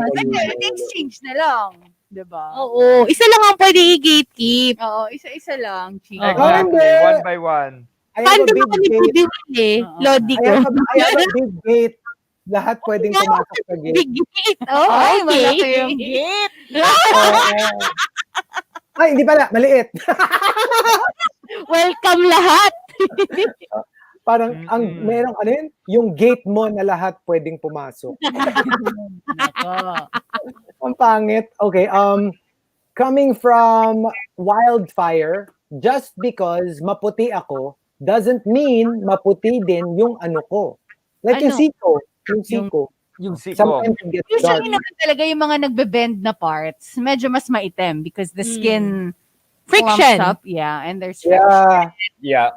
Exchange na lang. Diba? Oo. Isa lang ang pwede i-gatekeep. Oo, isa-isa lang, Chico. Exactly, one by one. I have a Paano big ba kami gate. Baby Lodi ko. I have a big gate. Lahat pwedeng pumasok sa gate. Big gate. Oh, Ay, okay. malaki yung gate. Ay, hindi pala. Maliit. Welcome lahat. Parang, merong yung gate mo na lahat pwedeng pumasok. Ang pangit. Okay, coming from Wildfire, just because maputi ako, doesn't mean maputi din yung ano ko. Like yung Chico. Yung Chico. Sometimes it gets dark. Usually naman talaga yung mga nagbe-bend na parts, medyo mas maitim because the skin Friction. clumps up. Yeah, and there's friction. Yeah. Yeah.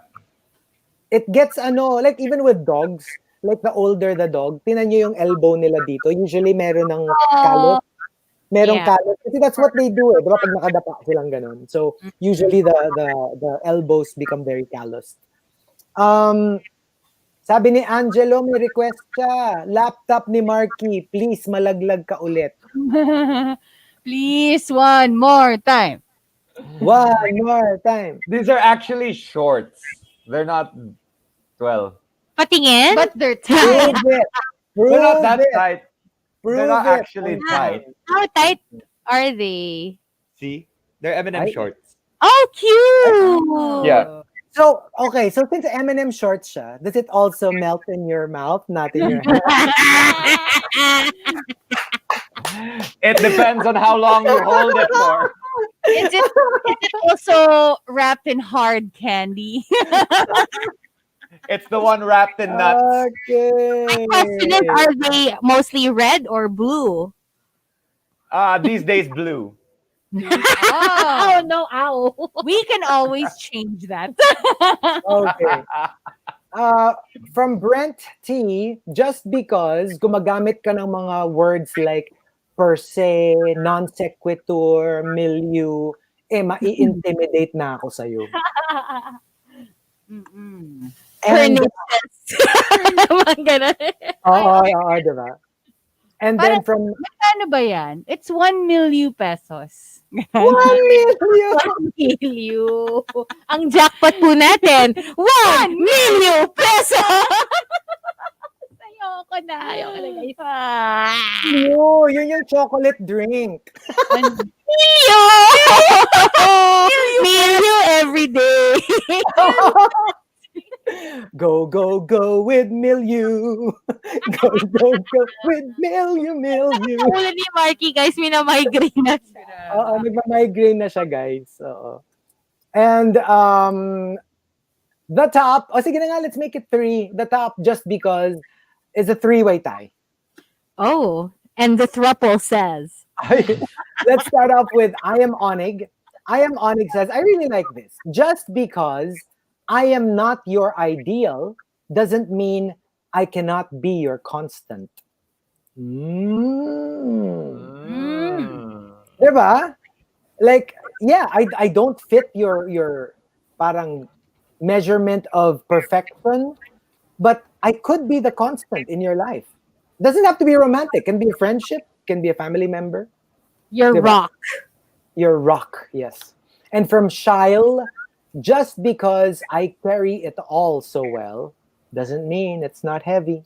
It gets like even with dogs, like the older the dog, tinan nyo yung elbow nila dito. Usually meron ng kalot. Merong kalot. Kasi that's what they do Diba? Pag nakadapa silang ganun. So, usually the elbows become very calloused. Sabi ni Angelo, may request siya. Laptop ni Markki, please malaglag ka ulit. Please, one more time. One more time. These are actually shorts. They're not 12. Patingin? But they're tight. They're not that tight. Prove They're not it. actually tight. How tight are they? See? They're M&M shorts. Oh, cute! Yeah. So, okay. So, since M&M shorts siya, does it also melt in your mouth, not in your hand? It depends on how long you hold it for. Is it also wrapped in hard candy? It's the one wrapped in nuts. Okay. My question is, are they mostly red or blue? These days, blue. Oh, no, ow. We can always change that. Okay. From Brent T, just because gumagamit ka ng mga words like per se, non sequitur, milieu, mai-intimidate na ako sa'yo. Mm-mm. And, Mga ganun. oo, diba? And then Parang, from ano ba yan? It's 1 million pesos. 1 million! 1 million. Ang jackpot po natin, 1 million peso! Ayoko na guys. Yun yung chocolate drink. Million every day. Go with milieu. Go with milieu. Ulo ni Markki, guys, minamigraine na siya. Oo, nagma-migraine na siya, guys. Oo. And the top, sige na nga, let's make it 3. The top, just because, is a 3-way tie. Oh, and the thruple says. Let's start off with I am Onig. I am Onig says, I really like this. Just because I am not your ideal doesn't mean I cannot be your constant. Diba? Like, yeah, I don't fit your parang measurement of perfection, but I could be the constant in your life. Doesn't have to be romantic. Can be a friendship, can be a family member. Your Diba? rock. Your rock, yes. And from Shile, just because I carry it all so well doesn't mean it's not heavy.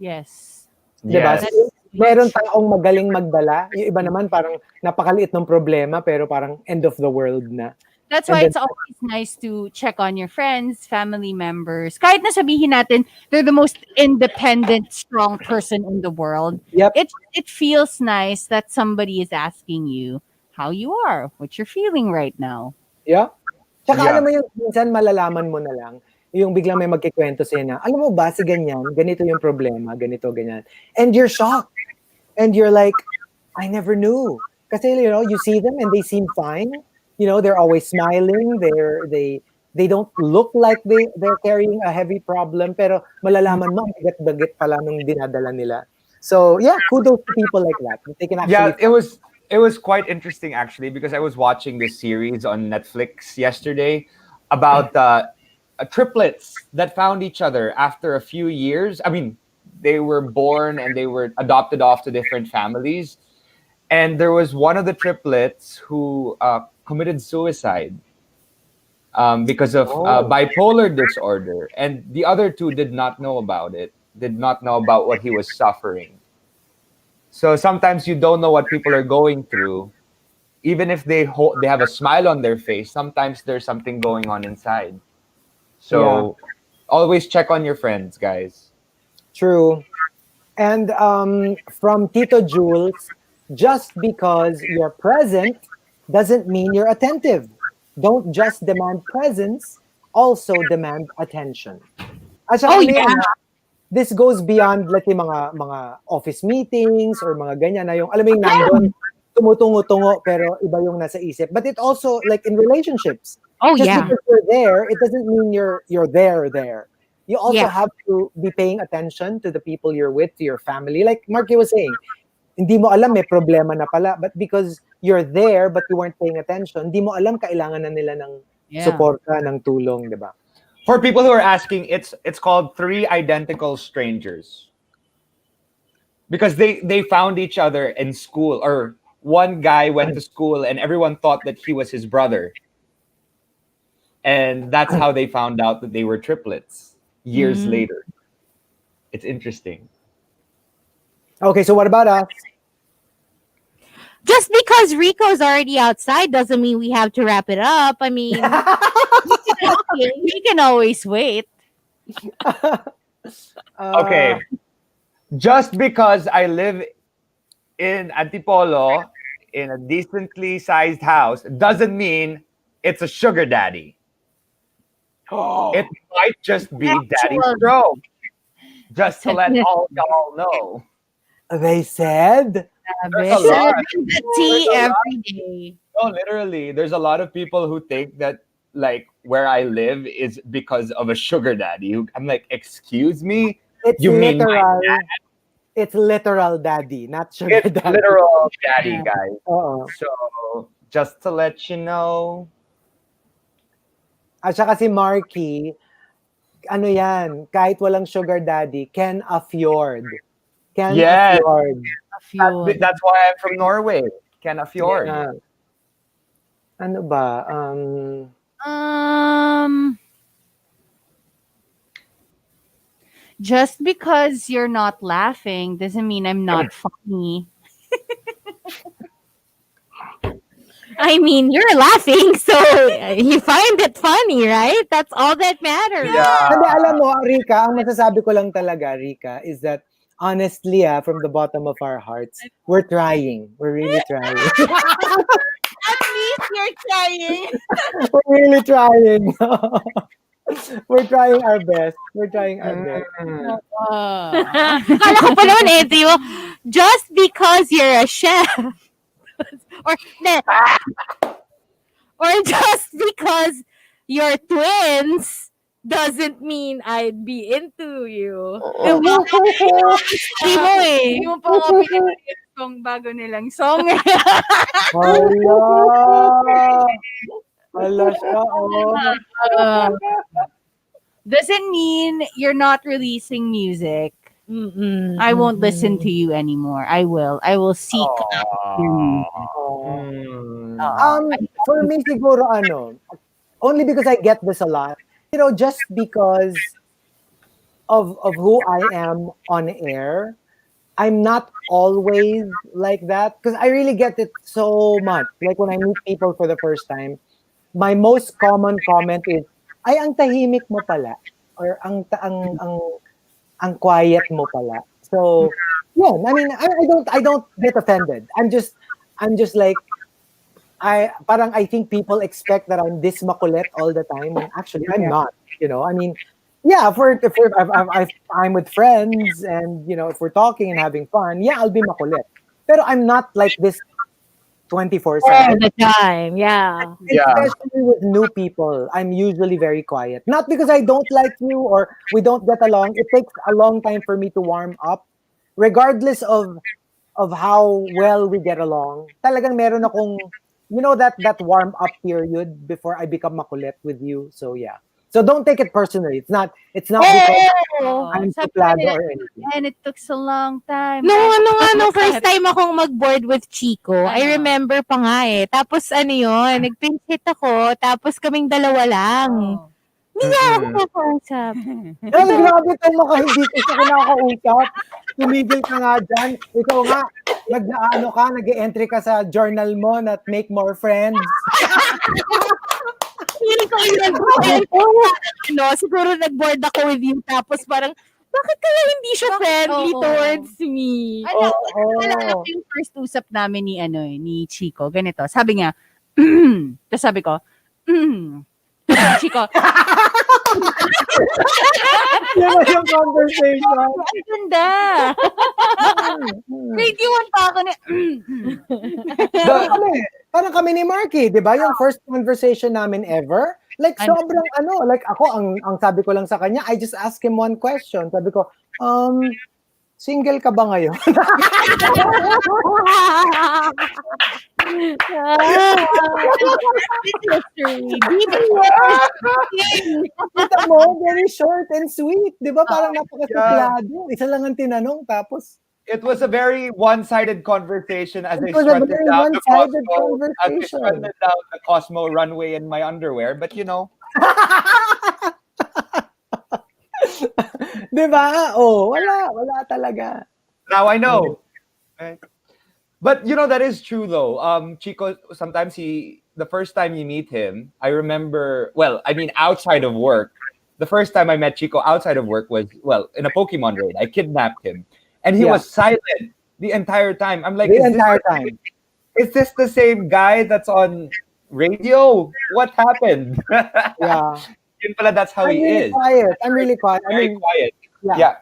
Yes. Diba? Yes. Meron taong magaling magdala. Yung iba naman parang napakaliit ng problema pero parang end of the world na. That's And why then- it's always nice to check on your friends, family members. Kahit na sabihin natin, they're the most independent, strong person in the world. Yep. It feels nice that somebody is asking you how you are, what you're feeling right now. Yeah. Tsaka Yeah. alam mo yung minsan malalaman mo na lang, yung biglang may magkikwento sa'yo na, alam mo ba si ganyan, ganito yung problema, ganito, ganyan. And you're shocked. And you're like, I never knew. Kasi, you see them and they seem fine. They're always smiling. They don't look like they're carrying a heavy problem, pero malalaman mo, ang bigat-bigat pala nung dinadala nila. So, yeah, kudos to people like that. They can Yeah, actually... it was quite interesting actually, because I was watching this series on Netflix yesterday about triplets that found each other after a few years. I mean, they were born and they were adopted off to different families, and there was one of the triplets who committed suicide because of bipolar disorder, and the other two did not know about it, did not know about what he was suffering. So sometimes you don't know what people are going through. Even if they have a smile on their face, sometimes there's something going on inside. So always check on your friends, guys. True. And from Tito Jules, just because you're present doesn't mean you're attentive. Don't just demand presence, also demand attention. At saka this goes beyond like mga office meetings or mga ganyan na yung, alam mo yung nandun, tumutungo-tungo pero iba yung nasa isip. But it also, like in relationships, just because you're there, it doesn't mean you're there. You also have to be paying attention to the people you're with, to your family. Like Markki was saying, hindi mo alam may problema na pala, but because you're there but you weren't paying attention, hindi mo alam kailangan na nila ng suporta, ng tulong, di ba? For people who are asking, it's called 3 Identical Strangers. Because they found each other in school, or one guy went to school and everyone thought that he was his brother. And that's how they found out that they were triplets years later. It's interesting. Okay, so what about us? Just because Rico's already outside doesn't mean we have to wrap it up. I mean, We can always wait. Okay. Just because I live in Antipolo in a decently sized house doesn't mean it's a sugar daddy. It might just be Daddy Stroke. Just to let all y'all know. They said? There's a lot. tea every day. No, literally. There's a lot of people who think that like where I live is because of a sugar daddy. I'm like, excuse me? It's You mean my literal. dad? It's literal daddy, not sugar It's daddy. literal daddy, guys. Oo. So, just to let you know. At saka si Markki, ano yan, kahit walang sugar daddy, can afford. Can Yes. afford. That's why I'm from Norway. Can afford. Yeah. Ano ba? Just because you're not laughing doesn't mean I'm not funny. I mean, you're laughing, so you find it funny, right? That's all that matters. Yeah. Hindi, alam mo, Rica, ang masasabi ko lang talaga, Rica, is that honestly, from the bottom of our hearts, we're trying. We're really trying. At least you're trying. We're really trying. We're trying our best. We're trying our best. Kala ko pa naman mo, just because you're a chef, or or just because you're twins doesn't mean I'd be into you. Diba? Hindi mo eh. Hindi mo pa nga pinag yung bago nilang song. Hala! Hala siya, oh. Doesn't mean you're not releasing music. I won't listen to you anymore. I will. I will seek out your music. For me, siguro, only because I get this a lot, just because of who I am on air, I'm not always like that, because I really get it so much. Like when I meet people for the first time, my most common comment is, ay, ang tahimik mo pala, or ang quiet mo pala. So, yeah, I mean, I don't get offended. I'm just like, I think people expect that I'm this makulit all the time, and actually I'm not. I mean, yeah, if I'm with friends, and if we're talking and having fun, yeah, I'll be makulit. Pero I'm not like this 24/7. All the time, yeah. Especially with new people, I'm usually very quiet. Not because I don't like you or we don't get along. It takes a long time for me to warm up, regardless of how well we get along. Talagang meron akong, that warm up period before I become makulit with you. So yeah. So don't take it personally. It's not because I'm suplado or anything. And it took so long time. No, first time akong mag-board with Chico, I remember pa nga eh. Tapos nag-pinch hit ako, tapos kaming dalawa lang. Hindi niya ako makausap. Ay, grabe itong hindi ko siya kinakausap. Tumigil ka nga dyan. Ikaw nga, nag-entry ka sa journal mo na make more friends. Feeling ko siguro nag-board ako with you, tapos parang, bakit kaya hindi siya friendly towards me? Alala ko yung first usap namin ni Chico. Ganito. Sabi niya, tapos sabi ko, Chico. Yan yung conversation. Ang ganda. Grade 1 pa ako Parang kami ni Markki, di ba? Yung first conversation namin ever. Like, sobrang like ako, ang sabi ko lang sa kanya, I just asked him one question. Sabi ko, single ka ba ngayon? Kita mo, very short and sweet. Di ba? Parang napakasuplado. Isa lang ang tinanong, tapos it was a very one-sided conversation as I strutted down the Cosmo runway in my underwear. But Diba? Wala talaga. Now I know. Right? But that is true though. Chico, sometimes the first time you meet him, I remember, outside of work, the first time I met Chico outside of work was, in a Pokemon raid. I kidnapped him. And he was silent the entire time. I'm like, time. Is this the same guy that's on radio? What happened? Yeah. That's how he is. I'm really quiet. Very quiet. Yeah.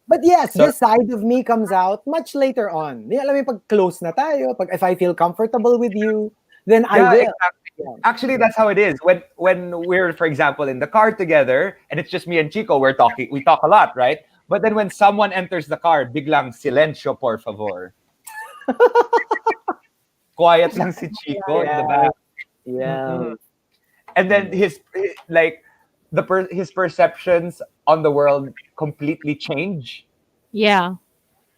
But yes, this side of me comes out much later on. Alam mo, pag close na tayo, if I feel comfortable with you, then I will. Exactly. Yeah. Actually, that's how it is. When we're, for example, in the car together, and it's just me and Chico, we talk a lot, right? But then when someone enters the car, biglang silencio, por favor. Quiet lang si Chico in the back. Yeah. And then his his perceptions on the world completely change. Yeah.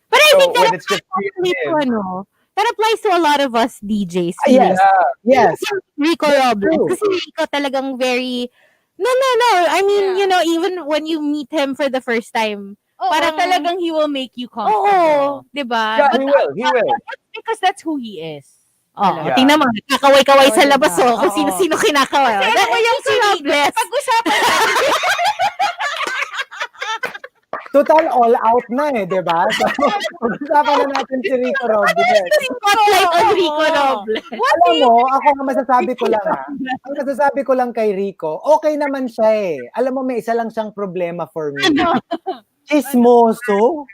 But I So think when that it's just applies to, him, that applies to a lot of us DJs. Yes. Yes. Rico That's Robles. true. Kasi Rico talagang very, no. I mean, Yeah. even when you meet him for the first time, Oo, parang talagang he will make you oo, comfortable. di ba? yeah, But, he will. Because that's who he is. oh, Yeah. tingnan mo, kakaway-kaway Oo, sa diba? labas, kung Oo. sino-sino kinakaway. Kasi alam mo yung Rico Robles. pag-usapan natin. Total all out na eh, di ba? So, pag-usapan na natin si Rico Robles. Spotlight on Oo. Rico Robles. Alam mo, ako ang masasabi ko lang ang masasabi ko lang kay Rico, okay naman siya eh. Alam mo, may isa lang siyang problema for me. Chismoso.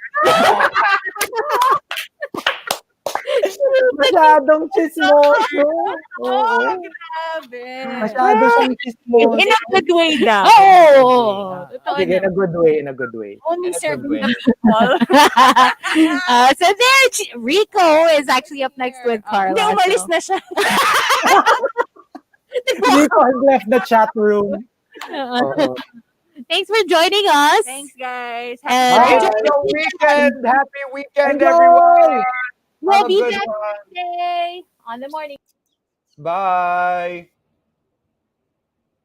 Masyadong chismoso. Oo. Grabe. Masyado siyang chismoso. In a good way daw. Oo. Totoo Sige, in na. a good way, in a good way. Only In a good serving way. the people. So there, Rico is actually up next with Carla. Hindi, umalis na siya. Rico has left the chat room. Oo. Thanks for joining us. Thanks, guys. And Bye. enjoy Happy weekend! Happy weekend, Enjoy! everyone! We'll Have a be good back one. Today on the morning. Bye!